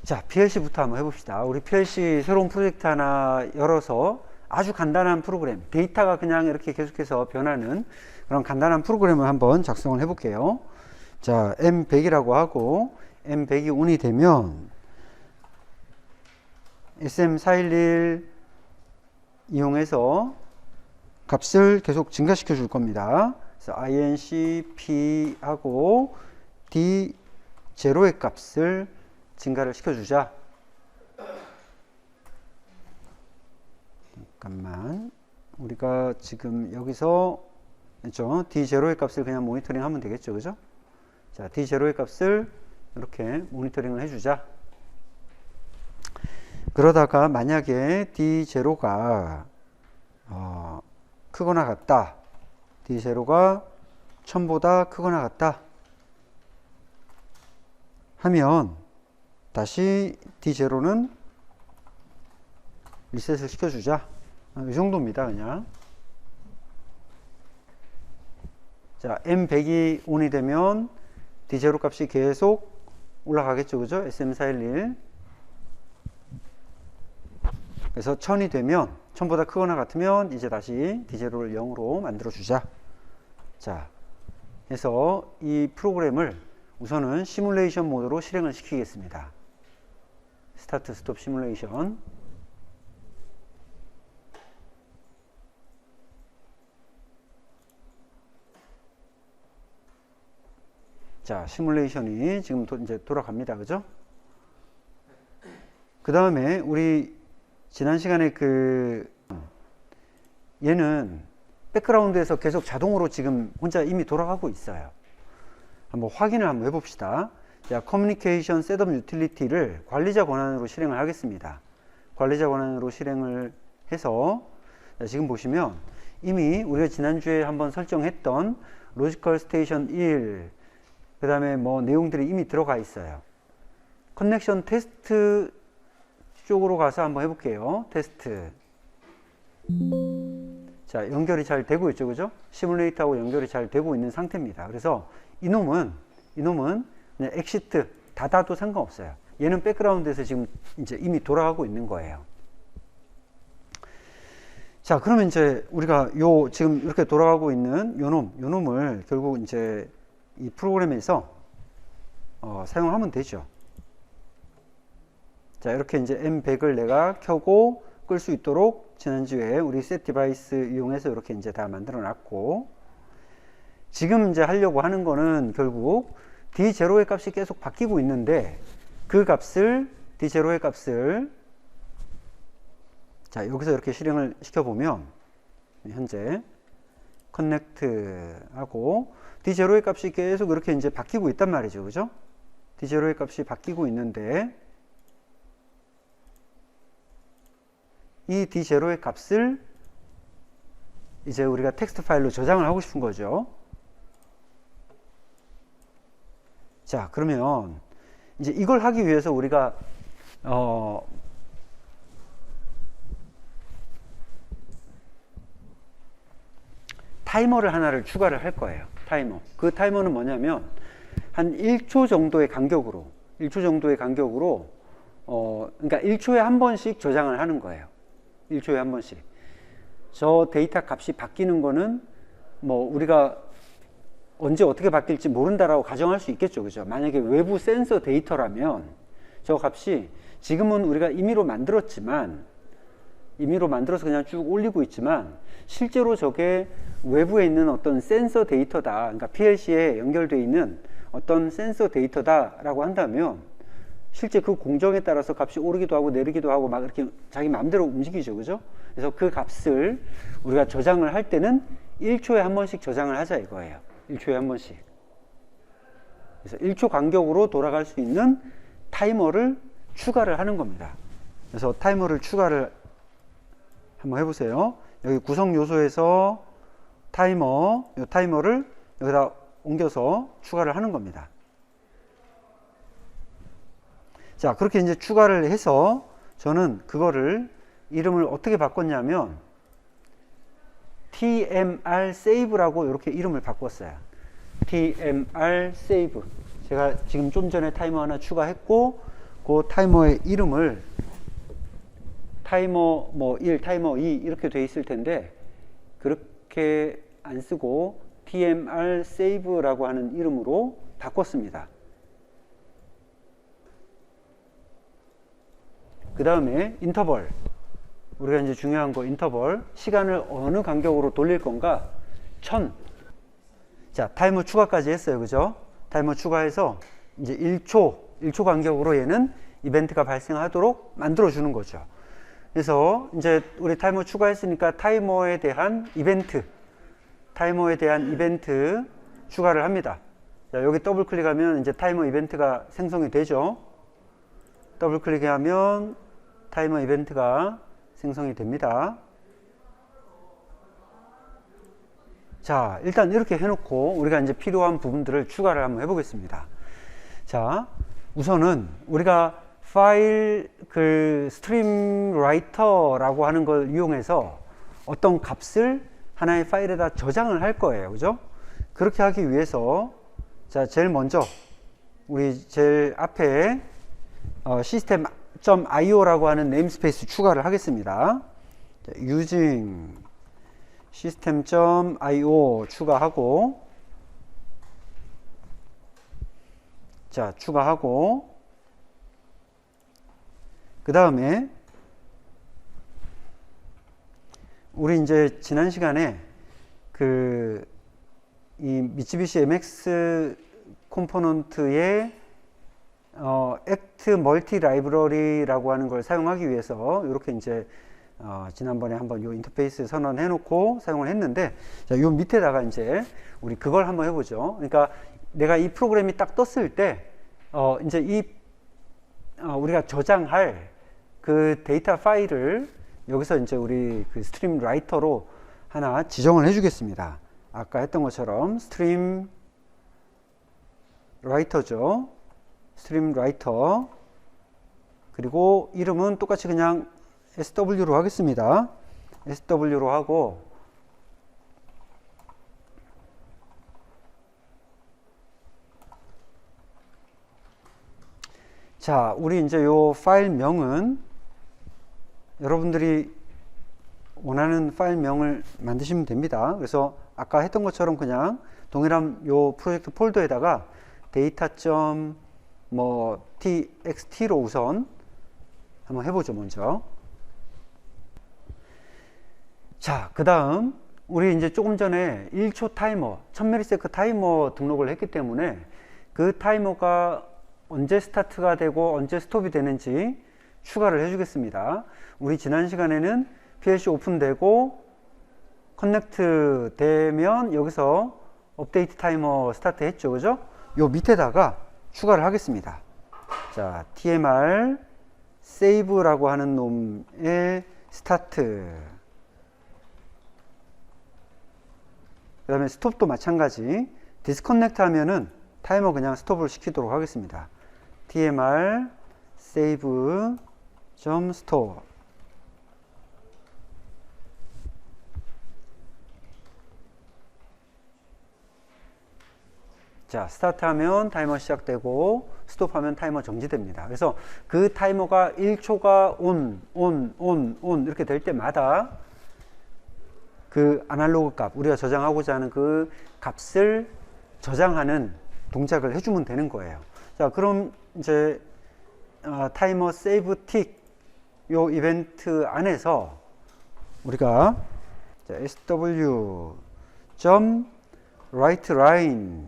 자, PLC부터 한번 해봅시다. 우리 PLC 새로운 프로젝트 하나 열어서 아주 간단한 프로그램, 데이터가 그냥 이렇게 계속해서 변하는 그런 간단한 프로그램을 한번 작성을 해볼게요. 자, M100이라고 하고 M100이 ON이 되면 SM411 이용해서 값을 계속 증가시켜 줄 겁니다. 그래서 inc p 하고 d0의 값을 증가를 시켜주자. 잠깐만, 우리가 지금 여기서 그렇죠? d0의 값을 그냥 모니터링 하면 되겠죠, 그죠? 자, d0의 값을 이렇게 모니터링을 해주자. 그러다가 만약에 d0가 크거나 같다, d0가 1000보다 크거나 같다 하면 다시 d0는 리셋을 시켜주자. 이 정도입니다, 그냥. 자, M100이 ON이 되면 d0 값이 계속 올라가겠죠, 그죠? SM411. 그래서 1000이 되면 1000보다 크거나 같으면 이제 다시 d0를 0으로 만들어 주자. 자, 해서 이 프로그램을 우선은 시뮬레이션 모드로 실행을 시키겠습니다. 스타트 스톱 시뮬레이션. 자, 시뮬레이션이 지금 이제 돌아갑니다, 그죠? 그 다음에 우리 지난 시간에 얘는 백그라운드에서 계속 자동으로 지금 혼자 이미 돌아가고 있어요. 한번 확인을 한번 해봅시다. 자, 커뮤니케이션 셋업 유틸리티를 관리자 권한으로 실행을 하겠습니다. 관리자 권한으로 실행을 해서, 자, 지금 보시면 이미 우리가 지난주에 한번 설정했던 로지컬 스테이션 1, 그 다음에 뭐 내용들이 이미 들어가 있어요. 커넥션 테스트 쪽으로 가서 한번 해볼게요. 테스트. 자, 연결이 잘 되고 있죠, 그죠? 시뮬레이터하고 연결이 잘 되고 있는 상태입니다. 그래서 이놈은 그냥 엑시트 닫아도 상관없어요. 얘는 백그라운드에서 지금 이제 이미 돌아가고 있는 거예요. 자, 그러면 이제 우리가 지금 이렇게 돌아가고 있는 요 놈을 결국 이제 이 프로그램에서 사용하면 되죠. 자, 이렇게 이제 M100을 내가 켜고 끌 수 있도록 지난주에 우리 set device 이용해서 이렇게 이제 다 만들어 놨고, 지금 이제 하려고 하는 거는 결국 D0의 값이 계속 바뀌고 있는데 그 값을, D0의 값을, 자, 여기서 이렇게 실행을 시켜보면 현재 connect 하고 D0의 값이 계속 이렇게 이제 바뀌고 있단 말이죠, 그죠? D0의 값이 바뀌고 있는데 이 D0의 값을 이제 우리가 텍스트 파일로 저장을 하고 싶은 거죠. 자, 그러면 이제 이걸 하기 위해서 우리가 타이머를 하나를 추가를 할 거예요. 타이머. 그 타이머는 뭐냐면 한 1초 정도의 간격으로 그러니까 1초에 한 번씩 저장을 하는 거예요. 1초에 한 번씩. 저 데이터 값이 바뀌는 거는 뭐 우리가 언제 어떻게 바뀔지 모른다라고 가정할 수 있겠죠, 그죠? 만약에 외부 센서 데이터라면 저 값이 지금은 우리가 임의로 만들어서 그냥 쭉 올리고 있지만 실제로 저게 외부에 있는 어떤 센서 데이터다, 그러니까 PLC에 연결되어 있는 어떤 센서 데이터다라고 한다면 실제 그 공정에 따라서 값이 오르기도 하고 내리기도 하고 막 이렇게 자기 마음대로 움직이죠, 그죠? 그래서 그 값을 우리가 저장을 할 때는 1초에 한 번씩 저장을 하자 이거예요. 1초에 한 번씩. 그래서 1초 간격으로 돌아갈 수 있는 타이머를 추가를 하는 겁니다. 그래서 타이머를 추가를 한번 해보세요. 여기 구성 요소에서 이 타이머를 여기다 옮겨서 추가를 하는 겁니다. 자, 그렇게 이제 추가를 해서 저는 그거를 이름을 어떻게 바꿨냐면 TMR save라고 이렇게 이름을 바꿨어요. TMR save. 제가 지금 좀 전에 타이머 하나 추가했고 해놓고 타이머의 이름을 타이머 뭐 1, 타이머 2 이렇게 돼 있을 텐데 그렇게 안 쓰고 tmr save라고 하는 이름으로 바꿨습니다. 그 다음에 인터벌, 우리가 이제 중요한 거 인터벌, 시간을 어느 간격으로 돌릴 건가? 1000. 자, 타이머 추가까지 했어요. 그죠? 타이머 추가해서 이제 1초 간격으로 얘는 이벤트가 발생하도록 만들어 주는 거죠. 그래서 이제 우리 타이머 추가했으니까 타이머에 대한 이벤트 추가를 합니다. 자, 여기 더블 클릭하면 이제 타이머 이벤트가 생성이 되죠. 더블 클릭하면 타이머 이벤트가 생성이 됩니다. 자, 일단 이렇게 해놓고 우리가 이제 필요한 부분들을 추가를 한번 해보겠습니다. 자, 우선은 우리가 파일 스트림 라이터라고 하는 걸 이용해서 어떤 값을 하나의 파일에다 저장을 할 거예요. 그죠? 그렇게 하기 위해서 자, 제일 먼저 우리 제일 앞에 system.io라고 하는 네임스페이스 추가를 하겠습니다. 자, using system.io 추가하고, 자, 추가하고, 그 다음에 우리 이제 지난 시간에 이 미쓰비시 MX 컴포넌트의 액트 멀티 라이브러리라고 하는 걸 사용하기 위해서 이렇게 이제 지난번에 한번 요 인터페이스 선언해 놓고 사용을 했는데, 자, 요 밑에다가 이제 우리 그걸 한번 해보죠. 그러니까 내가 이 프로그램이 딱 떴을 때 이제 우리가 저장할 그 데이터 파일을 여기서 이제 우리 그 스트림 라이터로 하나 지정을 해 주겠습니다. 아까 했던 것처럼 스트림 라이터죠. 스트림 라이터. 그리고 이름은 똑같이 그냥 sw로 하겠습니다. sw로 하고, 자, 우리 이제 요 파일명은 여러분들이 원하는 파일명을 만드시면 됩니다. 그래서 아까 했던 것처럼 그냥 동일한 요 프로젝트 폴더에다가 data.txt로 우선 한번 해보죠. 먼저. 자, 그 다음 우리 이제 조금 전에 1초 타이머 1000ms 타이머 등록을 했기 때문에 그 타이머가 언제 스타트가 되고 언제 스톱이 되는지 추가를 해주겠습니다. 우리 지난 시간에는 PLC 오픈되고 커넥트 되면 여기서 업데이트 타이머 스타트 했죠. 그죠? 요 밑에다가 추가를 하겠습니다. 자, TMR save라고 하는 놈의 스타트. 그 다음에 스톱도 마찬가지. 디스커넥트 하면은 타이머 그냥 스톱을 시키도록 하겠습니다. TMR save stop. 자, 스타트하면 타이머 시작되고 스톱하면 타이머 정지됩니다. 그래서 그 타이머가 1초가 on 이렇게 될 때마다 그 아날로그 값, 우리가 저장하고자 하는 그 값을 저장하는 동작을 해주면 되는 거예요. 자, 그럼 이제 타이머 세이브 틱 요 이벤트 안에서 우리가 sw.writeLine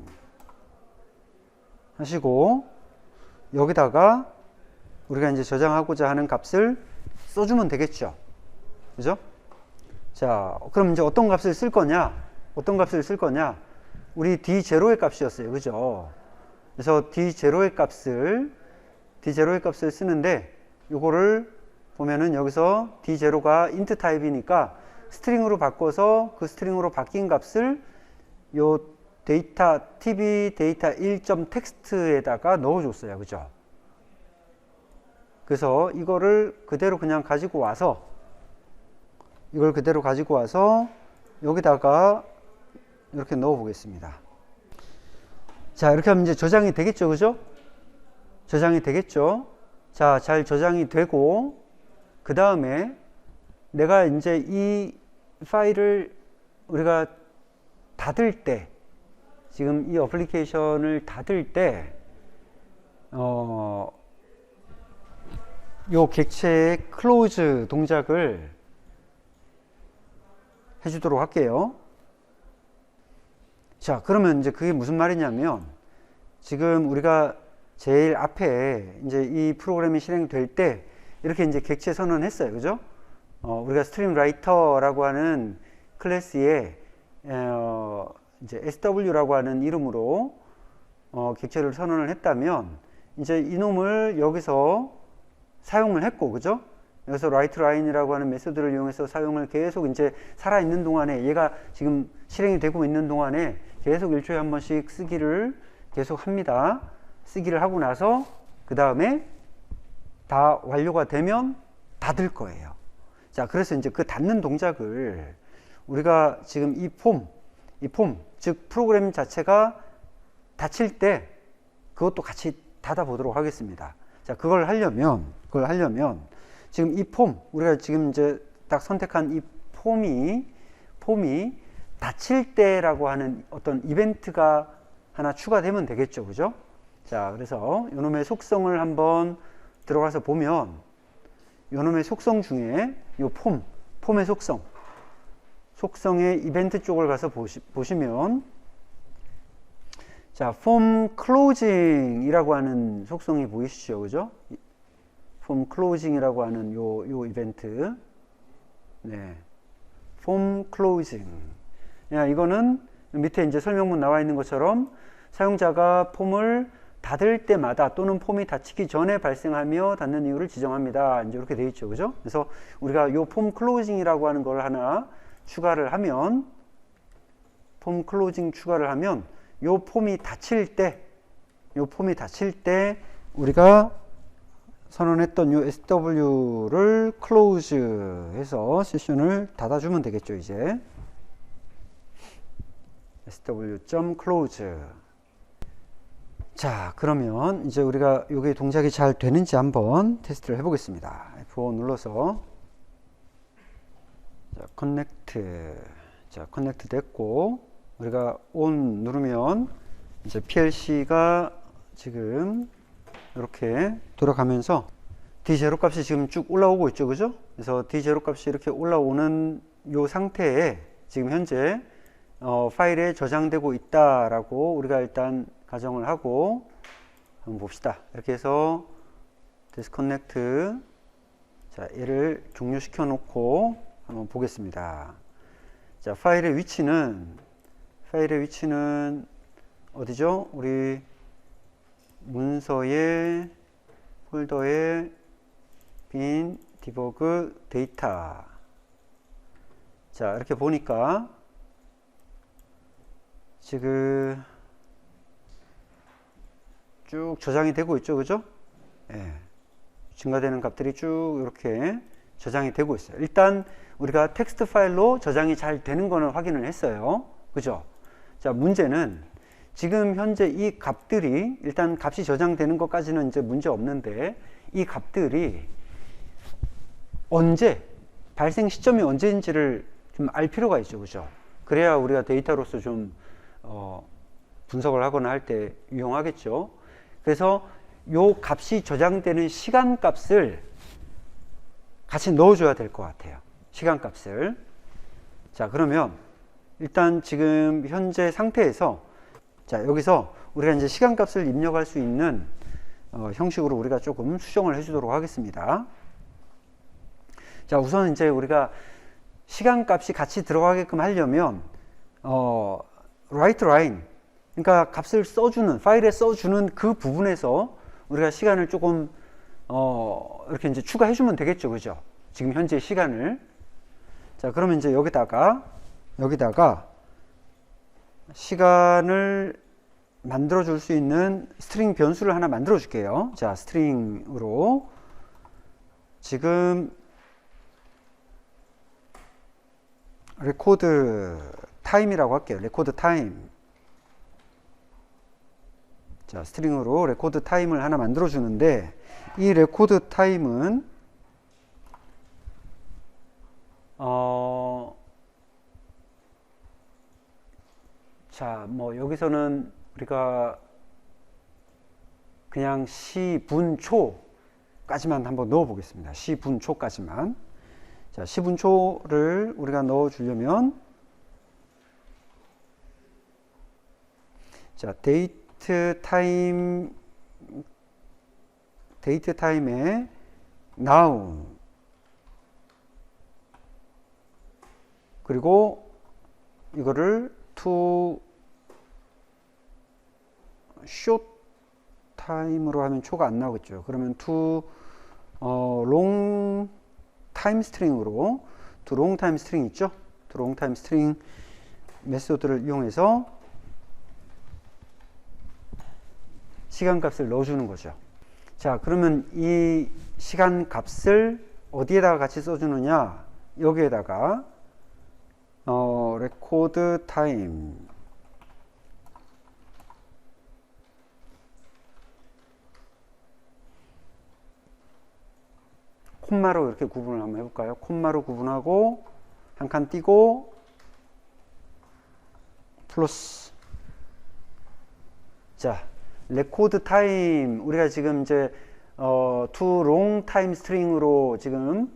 하시고 여기다가 우리가 이제 저장하고자 하는 값을 써주면 되겠죠. 그죠? 자, 그럼 이제 어떤 값을 쓸 거냐? 우리 D0의 값이었어요. 그죠? 그래서 D0의 값을 쓰는데 요거를 보면은 여기서 D0가 int 타입이니까 스트링으로 바꿔서 그 스트링으로 바뀐 값을 요 데이터 tb 데이터 1.txt에다가 넣어줬어요. 그죠? 그래서 이거를 그대로 그냥 가지고 와서 여기다가 이렇게 넣어 보겠습니다. 자, 이렇게 하면 이제 저장이 되겠죠. 그죠? 저장이 되겠죠. 자, 잘 저장이 되고, 그 다음에 내가 이제 이 파일을 우리가 닫을 때, 지금 이 어플리케이션을 닫을 때, 요 객체의 클로즈 동작을 해주도록 할게요. 자, 그러면 이제 그게 무슨 말이냐면, 지금 우리가 제일 앞에 이제 이 프로그램이 실행될 때 이렇게 이제 객체 선언했어요. 그죠? 우리가 스트림 라이터라고 하는 클래스에 이제 SW라고 하는 이름으로 객체를 선언을 했다면, 이제 이놈을 여기서 사용을 했고, 그죠? 여기서 writeLine이라고 하는 메소드를 이용해서 사용을 계속 이제 살아있는 동안에, 얘가 지금 실행이 되고 있는 동안에 계속 1초에 한 번씩 쓰기를 계속 합니다. 쓰기를 하고 나서 그 다음에 다 완료가 되면 닫을 거예요. 자, 그래서 이제 그 닫는 동작을 우리가 지금 이 폼, 즉 프로그램 자체가 닫힐 때 그것도 같이 닫아 보도록 하겠습니다. 자, 그걸 하려면 지금 이 폼, 우리가 지금 이제 딱 선택한 이 폼이 닫힐 때라고 하는 어떤 이벤트가 하나 추가되면 되겠죠. 그죠? 자, 그래서 요놈의 속성을 한번 들어가서 보면, 요놈의 속성 중에 요 폼의 속성의 이벤트 쪽을 가서 보시면, 자, 폼 클로징이라고 하는 속성이 보이시죠? 그죠? 폼 클로징이라고 하는 요 이벤트. 네. 폼 클로징. 야, 이거는 밑에 이제 설명문 나와 있는 것처럼 사용자가 폼을 닫을 때마다 또는 폼이 닫히기 전에 발생하며 닫는 이유를 지정합니다. 이제 이렇게 되어 있죠. 그죠? 그래서 우리가 요 폼 클로징이라고 하는 걸 하나 추가를 하면, 폼 클로징 추가를 하면, 요 폼이 닫힐 때 우리가 선언했던 요 SW를 close 해서 세션을 닫아주면 되겠죠. 이제 sw.close. 자, 그러면 이제 우리가 요게 동작이 잘 되는지 한번 테스트를 해보겠습니다. F5 눌러서, 자, 커넥트 됐고, 우리가 ON 누르면 이제 PLC가 지금 이렇게 돌아가면서 D0 값이 지금 쭉 올라오고 있죠. 그죠? 그래서 D0 값이 이렇게 올라오는 요 상태에 지금 현재 파일에 저장되고 있다라고 우리가 일단 가정을 하고 한번 봅시다. 이렇게 해서 디스커넥트, 자, 얘를 종료시켜 놓고 한번 보겠습니다. 자, 파일의 위치는 어디죠? 우리 문서의 폴더에 bin debug 데이터. 자, 이렇게 보니까 지금 쭉 저장이 되고 있죠. 그죠? 예. 증가되는 값들이 쭉 이렇게 저장이 되고 있어요. 일단 우리가 텍스트 파일로 저장이 잘 되는 거는 확인을 했어요. 그죠? 자, 문제는 지금 현재 이 값들이, 일단 값이 저장되는 것까지는 이제 문제 없는데, 이 값들이 언제, 발생 시점이 언제인지를 좀 알 필요가 있죠. 그죠? 그래야 우리가 데이터로서 좀 분석을 하거나 할 때 유용하겠죠. 그래서 요 값이 저장되는 시간 값을 같이 넣어줘야 될 것 같아요. 시간 값을. 자, 그러면 일단 지금 현재 상태에서, 자, 여기서 우리가 이제 시간 값을 입력할 수 있는 형식으로 우리가 조금 수정을 해 주도록 하겠습니다. 자, 우선 이제 우리가 시간 값이 같이 들어가게끔 하려면 writeLine, 그러니까 값을 써주는, 파일에 써주는 그 부분에서 우리가 시간을 조금 이렇게 이제 추가해 주면 되겠죠. 그죠? 지금 현재 시간을. 자, 그러면 이제 여기다가 시간을 만들어 줄 수 있는 스트링 변수를 하나 만들어 줄게요. 자, 스트링으로 지금 레코드 타임이라고 할게요. 레코드 타임. 자, 스트링으로 레코드 타임을 하나 만들어 주는데, 이 레코드 타임은 자, 뭐 여기서는 우리가 그냥 시분초까지만 한번 넣어 보겠습니다. 시분초까지만. 자, 시분초를 우리가 넣어 주려면 자, 데이트 타임에 now 그리고 이거를 to short time으로 하면 초가 안 나오겠죠. 그러면 to long time string으로 to long time string 있죠? to long time string 메소드를 이용해서 시간값을 넣어주는 거죠. 자, 그러면 이 시간값을 어디에다가 같이 써주느냐? 여기에다가 record time 콤마로 이렇게 구분을 한번 해볼까요? 콤마로 구분하고 한 칸 띄고 플러스 자, 레코드 타임 우리가 지금 이제 to long time string으로 지금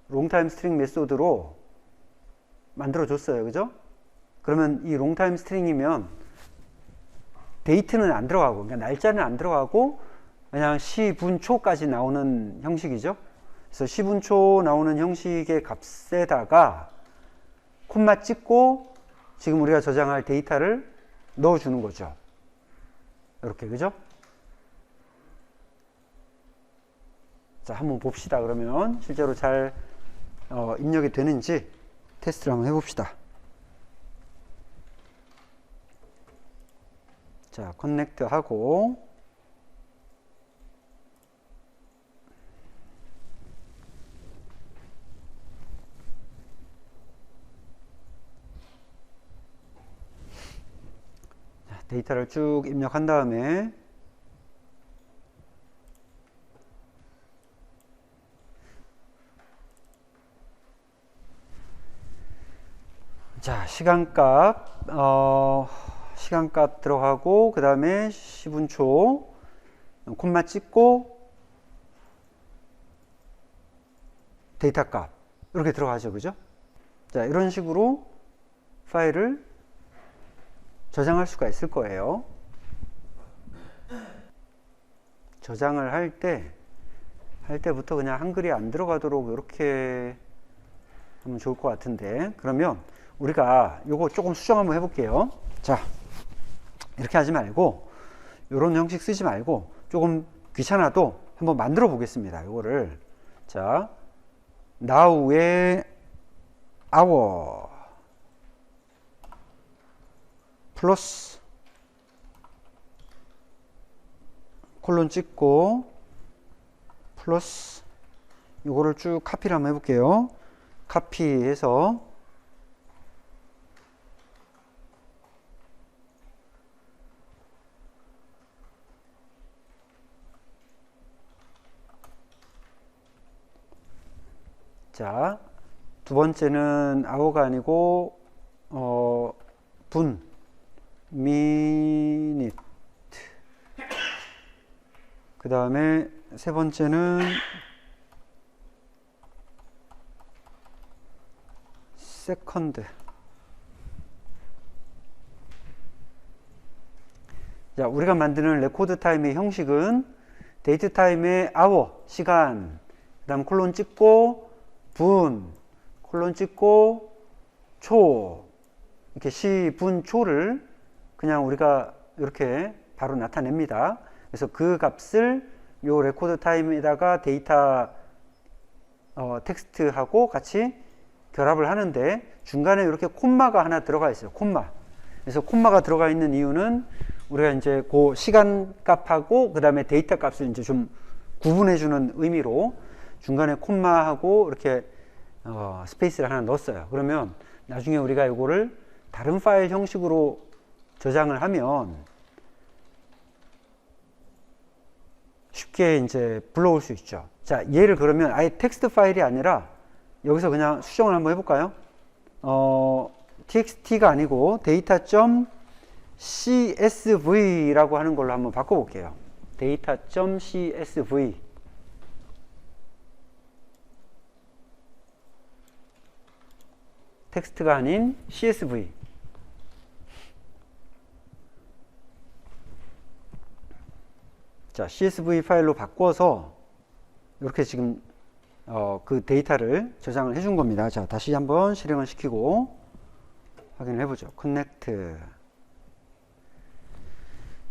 long time string 메소드로 만들어 줬어요. 그죠? 그러면 이 long time string이면 데이트는 안 들어가고 그러니까 날짜는 안 들어가고 그냥 시분초까지 나오는 형식이죠. 그래서 시분초 나오는 형식의 값에다가 콤마 찍고 지금 우리가 저장할 데이터를 넣어 주는 거죠. 이렇게, 그죠? 자, 한번 봅시다. 그러면 실제로 잘 입력이 되는지 테스트를 한번 해봅시다. 자, 커넥트 하고 데이터를 쭉 입력한 다음에 자, 시간값 들어가고 그 다음에 시분초 콤마 찍고 데이터 값 이렇게 들어가죠. 그죠? 자, 이런 식으로 파일을 저장할 수가 있을 거예요. 저장을 할 때부터 그냥 한글이 안 들어가도록 이렇게 하면 좋을 것 같은데, 그러면 우리가 요거 조금 수정 한번 해볼게요. 자, 이렇게 하지 말고 요런 형식 쓰지 말고 조금 귀찮아도 한번 만들어 보겠습니다. 요거를 자, now의 hour 플러스 콜론 찍고 플러스 요거를 쭉 카피를 한번 해볼게요. 카피해서 자, 두 번째는 hour가 아니고 분 minute 그 다음에 세 번째는 second. 자, 우리가 만드는 레코드 타임의 형식은 데이트 타임의 hour 시간 그 다음 콜론 찍고 분 콜론 찍고 초 이렇게 시분초를 그냥 우리가 이렇게 바로 나타냅니다. 그래서 그 값을 요 레코드 타임에다가 데이터 텍스트하고 같이 결합을 하는데 중간에 이렇게 콤마가 하나 들어가 있어요. 콤마. 그래서 콤마가 들어가 있는 이유는 우리가 이제 그 시간 값하고 그 다음에 데이터 값을 이제 좀 구분해 주는 의미로 중간에 콤마하고 이렇게 스페이스를 하나 넣었어요. 그러면 나중에 우리가 이거를 다른 파일 형식으로 저장을 하면 쉽게 쉽게 이제 불러올 수 있죠. 자, 얘를 그러면 아예 텍스트 파일이 아니라 여기서 그냥 수정을 한번 해볼까요? txt가 아니고 data.csv라고 하는 걸로 한번 바꿔볼게요. data.csv. 텍스트가 아닌 CSV. 자, CSV 파일로 바꿔서 이렇게 지금 그 데이터를 저장을 해준 겁니다. 자, 다시 한번 실행을 시키고 확인을 해보죠. connect.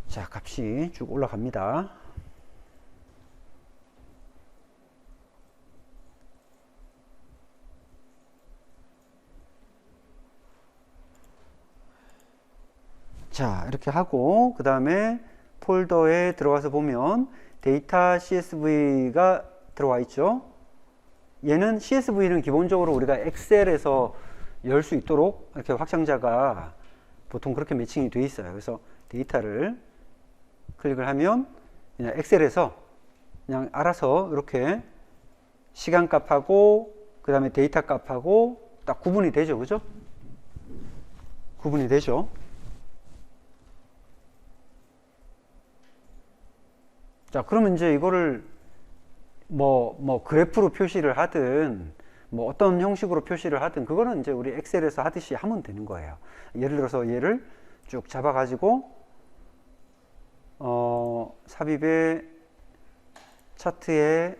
자, 값이 쭉 올라갑니다. 자, 이렇게 하고 그 다음에 폴더에 들어가서 보면 데이터 CSV가 들어와 있죠. 얘는 CSV는 기본적으로 우리가 엑셀에서 열 수 있도록 이렇게 확장자가 보통 그렇게 매칭이 돼 있어요. 그래서 데이터를 클릭을 하면 그냥 엑셀에서 그냥 알아서 이렇게 시간 값하고 그 다음에 데이터 값하고 딱 구분이 되죠. 그죠? 구분이 되죠. 자, 그러면 이제 이거를 뭐 그래프로 표시를 하든 뭐 어떤 형식으로 표시를 하든 그거는 이제 우리 엑셀에서 하듯이 하면 되는 거예요. 예를 들어서 얘를 쭉 잡아 가지고 삽입의 차트에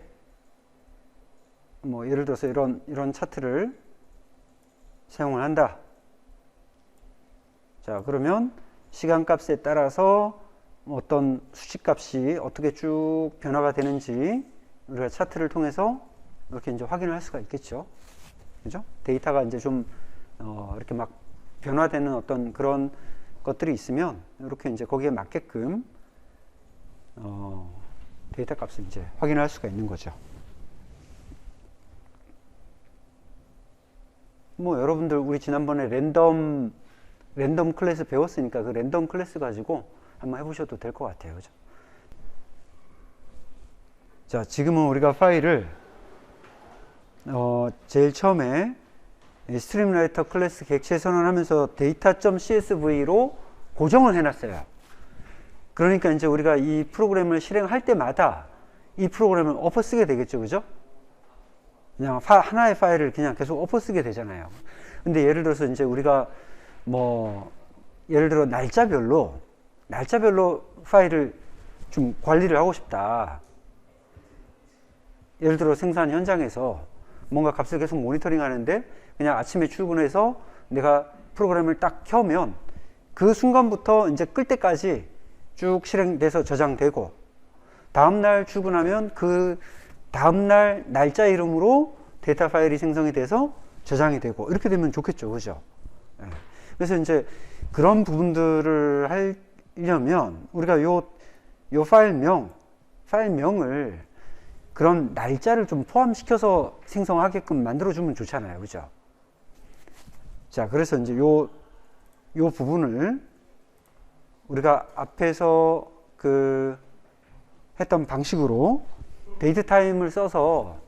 뭐 예를 들어서 이런 차트를 사용을 한다. 자, 그러면 시간값에 따라서 어떤 수치값이 어떻게 쭉 변화가 되는지 우리가 차트를 통해서 이렇게 이제 확인을 할 수가 있겠죠. 그죠? 데이터가 이제 좀 이렇게 막 변화되는 어떤 그런 것들이 있으면 이렇게 이제 거기에 맞게끔 데이터 값을 이제 확인할 수가 있는 거죠. 뭐 여러분들 우리 지난번에 랜덤 클래스 배웠으니까 그 랜덤 클래스 가지고 한번 해보셔도 될 것 같아요. 그죠? 자, 지금은 우리가 파일을 제일 처음에 스트림라이터 클래스 객체 선언하면서 data.csv로 고정을 해놨어요. 그러니까 이제 우리가 이 프로그램을 실행할 때마다 이 프로그램을 엎어쓰게 되겠죠. 그죠? 그냥 하나의 파일을 그냥 계속 엎어쓰게 되잖아요. 근데 예를 들어서 이제 우리가 뭐 예를 들어 날짜별로 파일을 좀 관리를 하고 싶다. 예를 들어 생산 현장에서 뭔가 값을 계속 모니터링 하는데 그냥 아침에 출근해서 내가 프로그램을 딱 켜면 그 순간부터 이제 끌 때까지 쭉 실행돼서 저장되고 다음날 출근하면 그 다음날 날짜 이름으로 데이터 파일이 생성이 돼서 저장이 되고 이렇게 되면 좋겠죠. 그죠? 그래서 이제 그런 부분들을 하려면 우리가 요 파일명을 그런 날짜를 좀 포함시켜서 생성하게끔 만들어주면 좋잖아요. 그죠? 자, 그래서 이제 요 부분을 우리가 앞에서 했던 방식으로 데이트 타임을 써서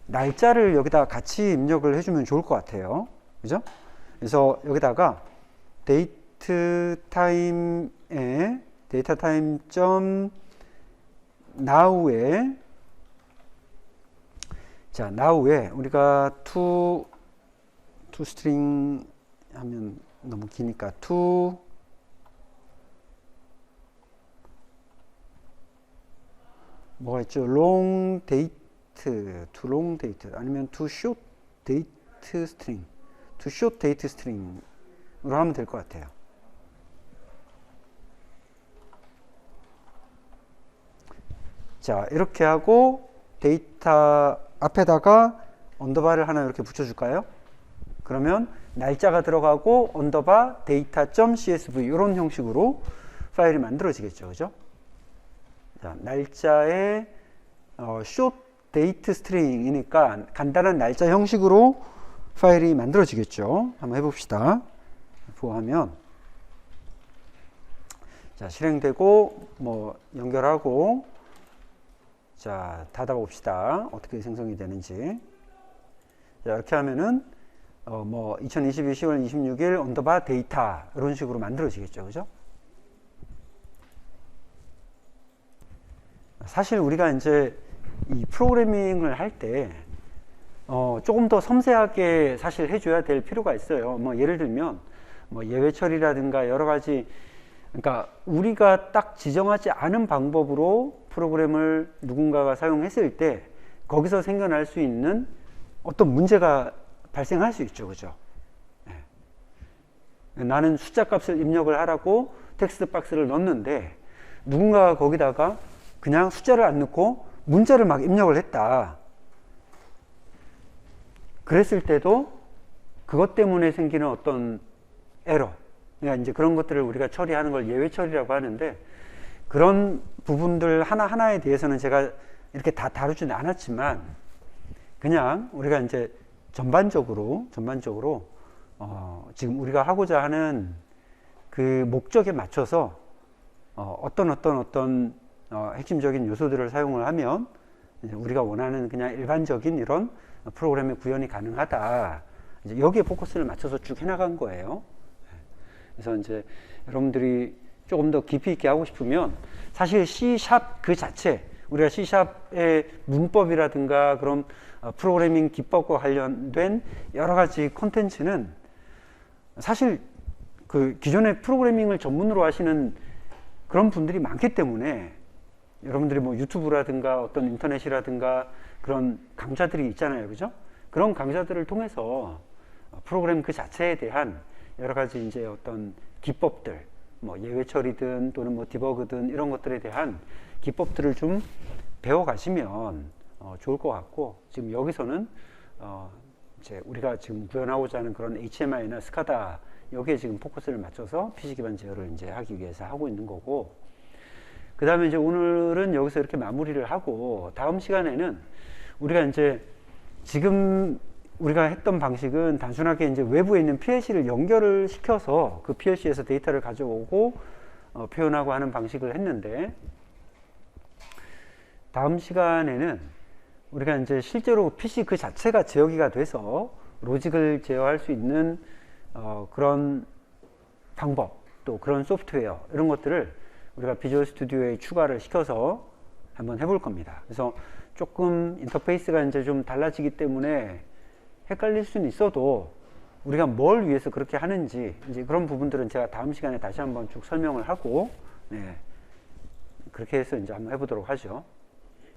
날짜를 여기다 같이 입력을 해주면 좋을 것 같아요. 그죠? 그래서 여기다가 데이트 타임에 데이터 타임 now에 자, now에 우리가 to string 하면 너무 기니까 to 뭐가 있죠? long date, to long date 아니면 to short date string, to short date string으로 하면 될 것 같아요. 자, 이렇게 하고 데이터 앞에다가 언더바를 하나 이렇게 붙여줄까요? 그러면 날짜가 들어가고 언더바 data.csv 이런 형식으로 파일이 만들어지겠죠. 그죠? 자, 날짜의 short date string이니까 간단한 날짜 형식으로 파일이 만들어지겠죠. 한번 해봅시다. 보하면 자, 실행되고 뭐 연결하고 자, 닫아봅시다. 어떻게 생성이 되는지. 자, 이렇게 하면은, 2022 10월 26일 언더바 데이터, 이런 식으로 만들어지겠죠. 그죠? 사실 우리가 이제 이 프로그래밍을 할 때, 조금 더 섬세하게 사실 해줘야 될 필요가 있어요. 예를 들면, 예외 처리라든가 여러 가지, 그러니까 우리가 딱 지정하지 않은 방법으로 프로그램을 누군가가 사용했을 때 거기서 생겨날 수 있는 어떤 문제가 발생할 수 있죠. 그죠? 네. 나는 숫자 값을 입력을 하라고 텍스트 박스를 넣었는데 누군가가 거기다가 그냥 숫자를 안 넣고 문자를 막 입력을 했다. 그랬을 때도 그것 때문에 생기는 어떤 에러, 그러니까 이제 그런 것들을 우리가 처리하는 걸 예외 처리라고 하는데, 그런 부분들 하나하나에 대해서는 제가 이렇게 다 다루지는 않았지만, 그냥 우리가 이제 전반적으로 지금 우리가 하고자 하는 그 목적에 맞춰서 어떤 핵심적인 요소들을 사용을 하면 우리가 원하는 그냥 일반적인 이런 프로그램의 구현이 가능하다. 이제 여기에 포커스를 맞춰서 쭉 해나간 거예요. 그래서 이제 여러분들이 조금 더 깊이 있게 하고 싶으면 사실 C# 그 자체, 우리가 C#의 문법이라든가 그런 프로그래밍 기법과 관련된 여러 가지 콘텐츠는 사실 그 기존의 프로그래밍을 전문으로 하시는 그런 분들이 많기 때문에, 여러분들이 유튜브라든가 어떤 인터넷이라든가 그런 강좌들이 있잖아요. 그죠? 그런 강좌들을 통해서 프로그램 그 자체에 대한 여러 가지 이제 어떤 기법들, 예외 처리든 또는 디버그든 이런 것들에 대한 기법들을 좀 배워 가시면 좋을 것 같고, 지금 여기서는 이제 우리가 지금 구현하고자 하는 그런 HMI나 스카다, 여기에 지금 포커스를 맞춰서 PC 기반 제어를 이제 하기 위해서 하고 있는 거고, 그 다음에 이제 오늘은 여기서 이렇게 마무리를 하고, 다음 시간에는 우리가 이제 지금 우리가 했던 방식은 단순하게 이제 외부에 있는 PLC를 연결을 시켜서 그 PLC에서 데이터를 가져오고 표현하고 하는 방식을 했는데, 다음 시간에는 우리가 이제 실제로 PC 그 자체가 제어기가 돼서 로직을 제어할 수 있는 그런 방법, 또 그런 소프트웨어, 이런 것들을 우리가 비주얼 스튜디오에 추가를 시켜서 한번 해볼 겁니다. 그래서 조금 인터페이스가 이제 좀 달라지기 때문에 헷갈릴 수는 있어도 우리가 뭘 위해서 그렇게 하는지 이제 그런 부분들은 제가 다음 시간에 다시 한번 쭉 설명을 하고, 네, 그렇게 해서 이제 한번 해보도록 하죠.